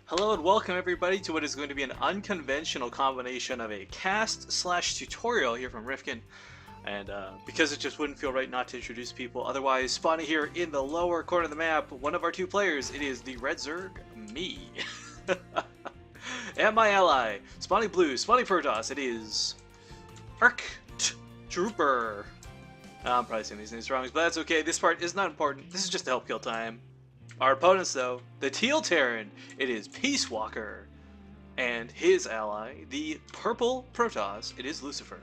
Hello and welcome everybody to what is going to be an unconventional combination of a cast/tutorial here from Rifkin. And because it just wouldn't feel right not to introduce people, otherwise spawning here in the lower corner of the map, one of our two players, it is the Red Zerg, me. And my ally, spawning blue, spawning Protoss, it is Arc Trooper. I'm probably saying these names wrong, but that's okay, this part is not important, this is just to help kill time. Our opponents, though, the Teal Terran, it is Peace Walker, and his ally, the Purple Protoss, it is Lucifer.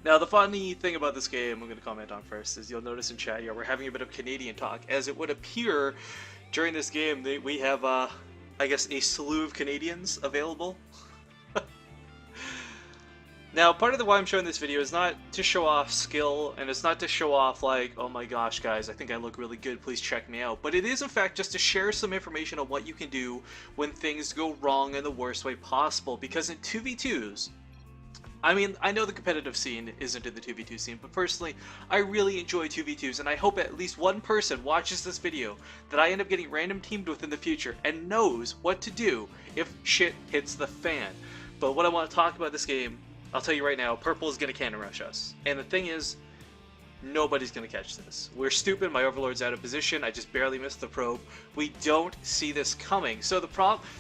Now, the funny thing about this game, I'm going to comment on first, is you'll notice in chat here, we're having a bit of Canadian talk, as it would appear during this game that we have, I guess, a slew of Canadians available. Now, part of the why I'm showing this video is not to show off skill, and it's not to show off like, oh my gosh guys, I think I look really good, please check me out. But it is in fact just to share some information on what you can do when things go wrong in the worst way possible. Because in 2v2s, I mean, I know the competitive scene isn't in the 2v2 scene, but personally, I really enjoy 2v2s, and I hope at least one person watches this video that I end up getting random teamed with in the future and knows what to do if shit hits the fan. But what I want to talk about this game, I'll tell you right now, Purple is going to cannon rush us. And the thing is, nobody's going to catch this. We're stupid, my Overlord's out of position, I just barely missed the probe. We don't see this coming. So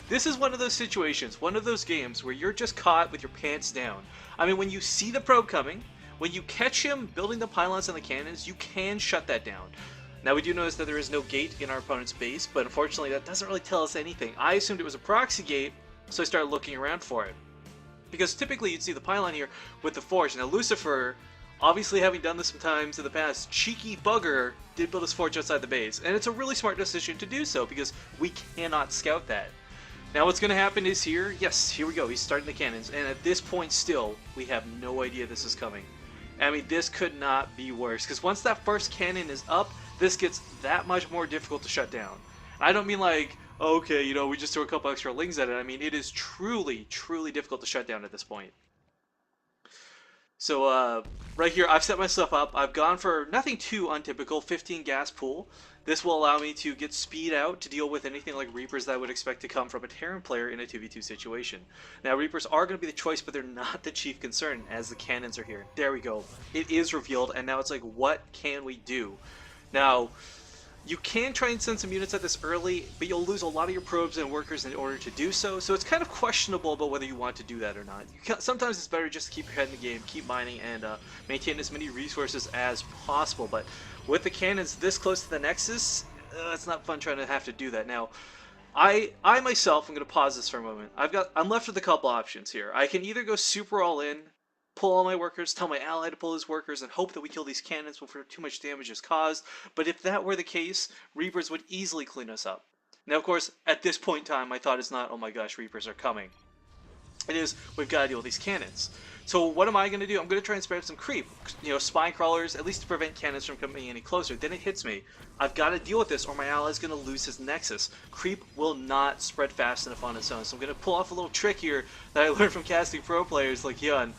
this is one of those situations, one of those games where you're just caught with your pants down. I mean, when you see the probe coming, when you catch him building the pylons and the cannons, you can shut that down. Now we do notice that there is no gate in our opponent's base, but unfortunately that doesn't really tell us anything. I assumed it was a proxy gate, so I started looking around for it. Because typically you'd see the pylon here with the forge. Now Lucifer, obviously having done this sometimes in the past, cheeky bugger did build his forge outside the base. And it's a really smart decision to do so because we cannot scout that. Now what's going to happen is here, yes, here we go, he's starting the cannons. And at this point still, we have no idea this is coming. I mean, this could not be worse. Because once that first cannon is up, this gets that much more difficult to shut down. I don't mean like, okay, you know, we just threw a couple extra lings at it. I mean, it is truly, truly difficult to shut down at this point. So, right here, I've set myself up. I've gone for nothing too untypical, 15 gas pool. This will allow me to get speed out to deal with anything like Reapers that I would expect to come from a Terran player in a 2v2 situation. Now, Reapers are going to be the choice, but they're not the chief concern, as the cannons are here. There we go. It is revealed, and now it's like, what can we do? Now, you can try and send some units at this early, but you'll lose a lot of your probes and workers in order to do so, so it's kind of questionable about whether you want to do that or not. Sometimes it's better just to keep your head in the game, keep mining, and maintain as many resources as possible, but with the cannons this close to the Nexus, it's not fun trying to have to do that. Now, I myself, I'm going to pause this for a moment. I'm left with a couple options here. I can either go super all in, pull all my workers, tell my ally to pull his workers, and hope that we kill these cannons before too much damage is caused. But if that were the case, Reapers would easily clean us up. Now, of course, at this point in time, my thought is not, oh my gosh, Reapers are coming. It is, we've got to deal with these cannons. So what am I going to do? I'm going to try and spread some creep. You know, spine crawlers, at least to prevent cannons from coming any closer. Then it hits me. I've got to deal with this or my ally is going to lose his nexus. Creep will not spread fast enough on its own. So I'm going to pull off a little trick here that I learned from casting pro players like Yun.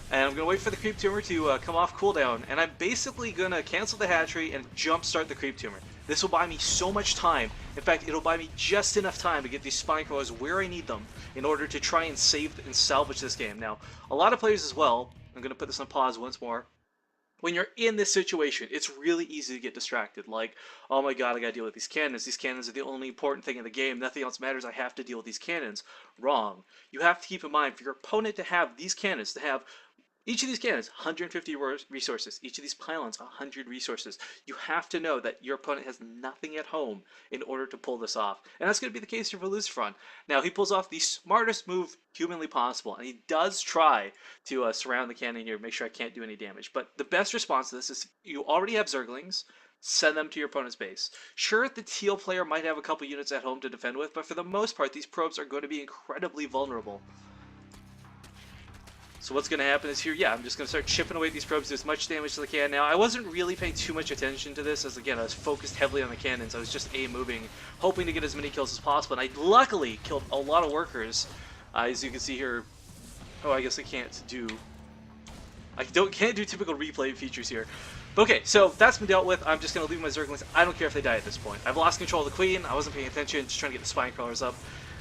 And I'm going to wait for the creep tumor to come off cooldown, and I'm basically going to cancel the hatchery and jump start the creep tumor. This will buy me so much time. In fact, it'll buy me just enough time to get these spine crawlers where I need them in order to try and save and salvage this game. Now, a lot of players as well, I'm going to put this on pause once more. When you're in this situation, it's really easy to get distracted. Like, oh my god, I gotta deal with these cannons. These cannons are the only important thing in the game. Nothing else matters. I have to deal with these cannons. Wrong. You have to keep in mind, for your opponent to have these cannons, to have each of these cannons, 150 resources. Each of these pylons, 100 resources. You have to know that your opponent has nothing at home in order to pull this off. And that's going to be the case here for Lucifer. Now, he pulls off the smartest move humanly possible. And he does try to surround the cannon here, make sure I can't do any damage. But the best response to this is you already have Zerglings. Send them to your opponent's base. Sure, the Teal player might have a couple units at home to defend with, but for the most part, these probes are going to be incredibly vulnerable. So what's going to happen is here, yeah, I'm just going to start chipping away at these probes, do as much damage as I can. Now, I wasn't really paying too much attention to this, as again, I was focused heavily on the cannons. I was just moving, hoping to get as many kills as possible, and I luckily killed a lot of workers. As you can see here, oh, I guess I can't do typical replay features here. But okay, so that's been dealt with. I'm just going to leave my Zerglings. I don't care if they die at this point. I've lost control of the Queen. I wasn't paying attention, just trying to get the Spine Crawlers up.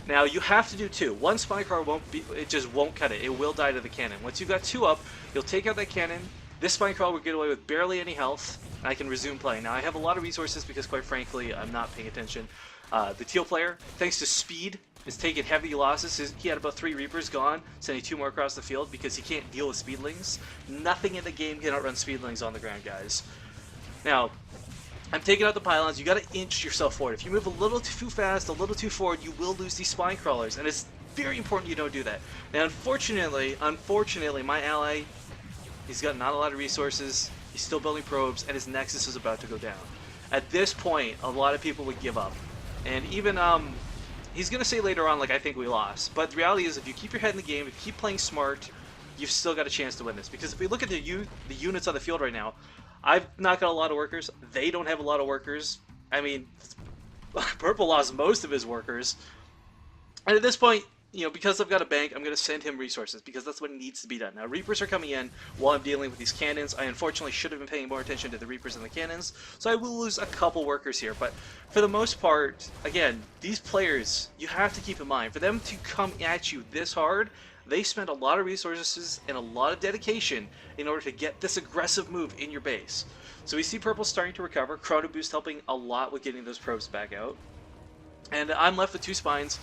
Now, you have to do 2. One Spine Crawler won't be, it just won't cut it. It will die to the cannon. Once you've got 2 up, you'll take out that cannon. This Spine Crawler will get away with barely any health, and I can resume playing. Now, I have a lot of resources because, quite frankly, I'm not paying attention. The Teal player, thanks to speed, is taking heavy losses. He had about 3 Reapers gone, sending 2 more across the field because he can't deal with Speedlings. Nothing in the game can outrun Speedlings on the ground, guys. Now, I'm taking out the pylons. You got to inch yourself forward. If you move a little too fast, a little too forward, you will lose these Spine Crawlers, and it's very important you don't do that. Now, unfortunately, my ally, he's got not a lot of resources. He's still building probes, and his Nexus is about to go down. At this point, a lot of people would give up. And even, he's going to say later on, like, I think we lost. But the reality is, if you keep your head in the game, if you keep playing smart, you've still got a chance to win this. Because if we look at the units on the field right now, I've not got a lot of workers. They don't have a lot of workers. I mean, Purple lost most of his workers. And at this point, you know, because I've got a bank, I'm going to send him resources because that's what needs to be done. Now, Reapers are coming in while I'm dealing with these cannons. I unfortunately should have been paying more attention to the Reapers and the cannons, so I will lose a couple workers here. But for the most part, again, these players, you have to keep in mind, for them to come at you this hard, they spend a lot of resources and a lot of dedication in order to get this aggressive move in your base. So we see Purple starting to recover, Chrono Boost helping a lot with getting those probes back out. And I'm left with 2 spines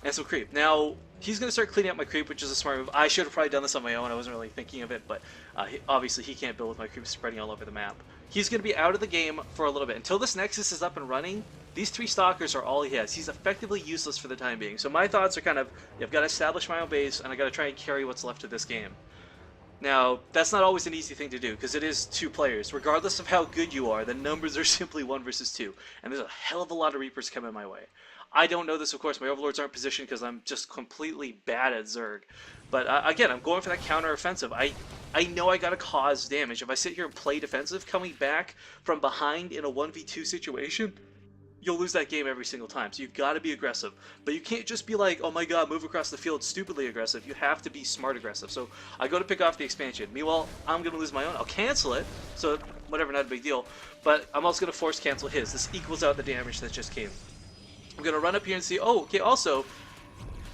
and some creep. Now, he's going to start cleaning up my creep, which is a smart move. I should have probably done this on my own. I wasn't really thinking of it, but obviously he can't build with my creep spreading all over the map. He's going to be out of the game for a little bit. Until this Nexus is up and running, these 3 Stalkers are all he has. He's effectively useless for the time being. So my thoughts are kind of, I've got to establish my own base, and I've got to try and carry what's left of this game. Now, that's not always an easy thing to do, because it is 2 players. Regardless of how good you are, the numbers are simply 1 versus 2. And there's a hell of a lot of Reapers coming my way. I don't know this, of course. My Overlords aren't positioned because I'm just completely bad at Zerg. But again, I'm going for that counter-offensive. I know I got to cause damage. If I sit here and play defensive, coming back from behind in a 1v2 situation, you'll lose that game every single time. So you've got to be aggressive. But you can't just be like, oh my god, move across the field, stupidly aggressive. You have to be smart aggressive. So I go to pick off the expansion. Meanwhile, I'm going to lose my own. I'll cancel it. So whatever, not a big deal. But I'm also going to force cancel his. This equals out the damage that just came. I'm going to run up here and see, oh, okay, also,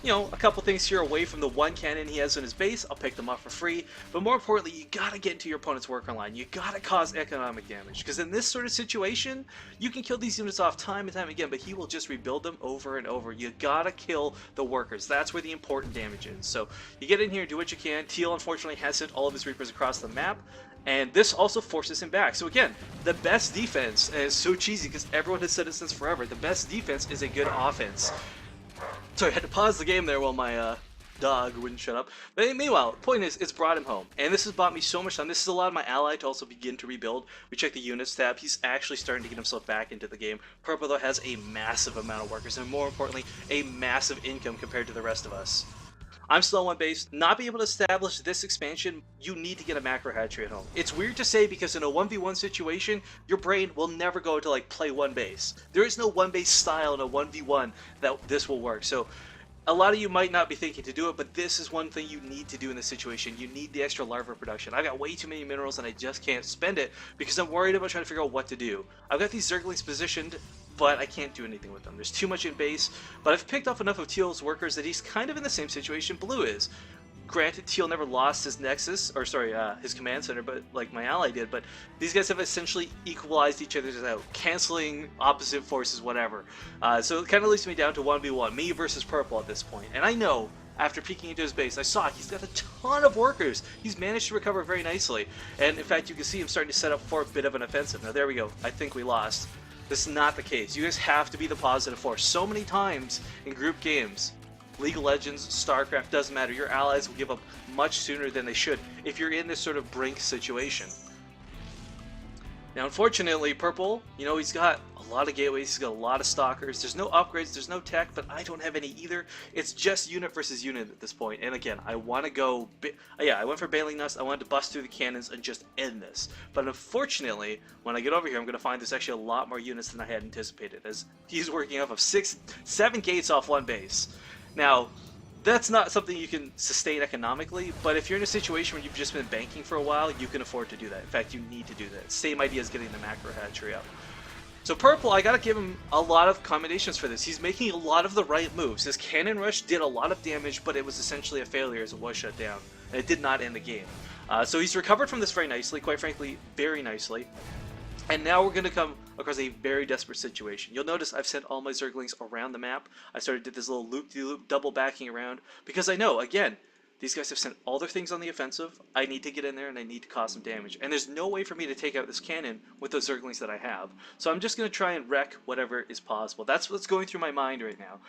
you know, a couple things here away from the 1 cannon he has in his base. I'll pick them up for free. But more importantly, you got to get into your opponent's worker line. You got to cause economic damage. Because in this sort of situation, you can kill these units off time and time again, but he will just rebuild them over and over. You got to kill the workers. That's where the important damage is. So you get in here, do what you can. Teal, unfortunately, has sent all of his Reapers across the map. And this also forces him back. So again, the best defense, and it's so cheesy because everyone has said it since forever, the best defense is a good offense. Sorry, I had to pause the game there while my dog wouldn't shut up. But meanwhile, the point is, it's brought him home. And this has bought me so much time. This has allowed my ally to also begin to rebuild. We check the units tab. He's actually starting to get himself back into the game. Purple, though, has a massive amount of workers, and more importantly, a massive income compared to the rest of us. I'm still on 1 base. Not be able to establish this expansion, you need to get a macro hatchery at home. It's weird to say because in a 1v1 situation, your brain will never go to like play 1 base. There is no 1 base style in a 1v1 that this will work. So a lot of you might not be thinking to do it, but this is one thing you need to do in this situation. You need the extra larva production. I've got way too many minerals and I just can't spend it because I'm worried about trying to figure out what to do. I've got these Zerglings positioned, but I can't do anything with them. There's too much in base, but I've picked off enough of Teal's workers that he's kind of in the same situation Blue is. Granted, Teal never lost his Nexus, or sorry, his command center, but like my ally did, but these guys have essentially equalized each other's out, canceling opposite forces, whatever. So it kind of leaves me down to 1v1, me versus Purple at this point. And I know, after peeking into his base, I saw he's got a ton of workers. He's managed to recover very nicely. And in fact, you can see him starting to set up for a bit of an offensive. Now there we go, I think we lost. This is not the case. You guys have to be the positive force. So many times in group games, League of Legends, StarCraft, doesn't matter. Your allies will give up much sooner than they should if you're in this sort of brink situation. Now, unfortunately, Purple, you know, he's got a lot of gateways, he's got a lot of stalkers. There's no upgrades, there's no tech, but I don't have any either. It's just unit versus unit at this point. And again, I want to go... I went for Baneling Nest. I wanted to bust through the cannons and just end this. But unfortunately, when I get over here, I'm going to find there's actually a lot more units than I had anticipated, as he's working off of 7 gates off 1 base. Now, That's not something you can sustain economically, but if you're in a situation where you've just been banking for a while, you can afford to do that. In fact, you need to do that. Same idea as getting the macro hatchery up. So Purple, I gotta give him a lot of commendations for this. He's making a lot of the right moves. His Cannon Rush did a lot of damage, but it was essentially a failure as it was shut down. And it did not end the game. So he's recovered from this very nicely, quite frankly, very nicely. And now we're going to come across a very desperate situation. You'll notice I've sent all my Zerglings around the map. I did this little loop-de-loop, double backing around, because I know, again, these guys have sent all their things on the offensive. I need to get in there and I need to cause some damage. And there's no way for me to take out this cannon with those Zerglings that I have. So I'm just going to try and wreck whatever is possible. That's what's going through my mind right now.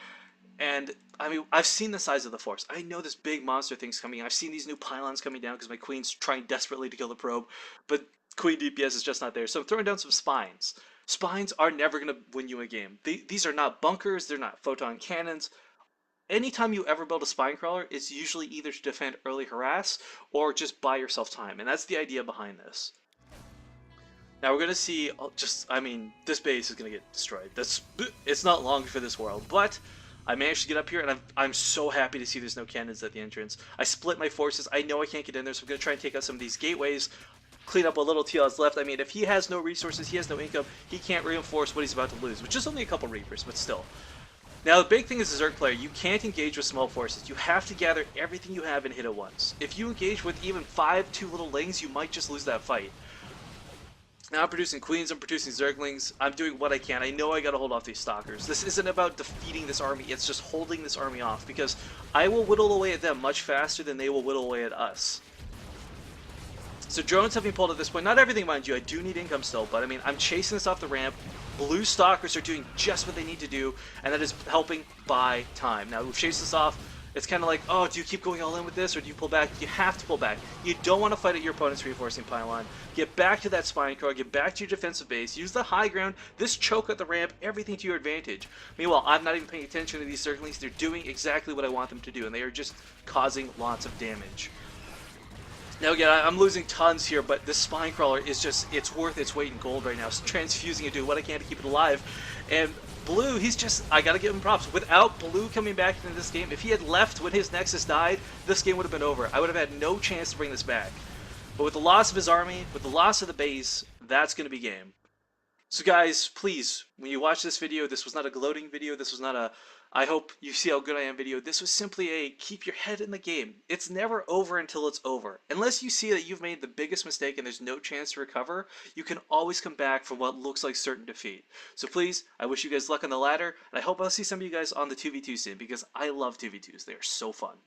And, I mean, I've seen the size of the force. I know this big monster thing's coming. I've seen these new pylons coming down because my queen's trying desperately to kill the probe. But Queen DPS is just not there. So I'm throwing down some spines. Spines are never going to win you a game. These are not bunkers. They're not photon cannons. Anytime you ever build a spine crawler, it's usually either to defend early harass or just buy yourself time. And that's the idea behind this. Now we're going to see, this base is going to get destroyed. It's not long for this world, but I managed to get up here, and I'm so happy to see there's no cannons at the entrance. I split my forces. I know I can't get in there, so I'm going to try and take out some of these gateways, clean up what little TL is left. I mean, if he has no resources, he has no income, he can't reinforce what he's about to lose, which is only a couple Reapers, but still. Now, the big thing as a Zerg player, you can't engage with small forces. You have to gather everything you have and hit it once. If you engage with even 5 2 little lings, you might just lose that fight. Now I'm producing queens, I'm producing zerglings, I'm doing what I can. I know I gotta hold off these stalkers. This isn't about defeating this army, it's just holding this army off, because I will whittle away at them much faster than they will whittle away at us. So drones have been pulled at this point. Not everything, mind you, I do need income still, but I mean, I'm chasing this off the ramp. Blue stalkers are doing just what they need to do, and that is helping buy time. Now we've chased this off. It's kind of like, oh, do you keep going all in with this, or do you pull back? You have to pull back. You don't want to fight at your opponent's reinforcing pylon. Get back to that spine core, get back to your defensive base, use the high ground, this choke at the ramp, everything to your advantage. Meanwhile, I'm not even paying attention to these Zerglings. They're doing exactly what I want them to do, and they are just causing lots of damage. Now again, I'm losing tons here, but this spine crawler is just, it's worth its weight in gold right now. So transfusing it, doing what I can to keep it alive. And Blue, he's just, I gotta give him props. Without Blue coming back into this game, if he had left when his Nexus died, this game would have been over. I would have had no chance to bring this back. But with the loss of his army, with the loss of the base, that's gonna be game. So guys, please, when you watch this video, this was not a gloating video, this was not a I hope you see how good I am video. This was simply a keep your head in the game. It's never over until it's over. Unless you see that you've made the biggest mistake and there's no chance to recover, you can always come back from what looks like certain defeat. So please, I wish you guys luck on the ladder, and I hope I'll see some of you guys on the 2v2 soon, because I love 2v2s. They are so fun.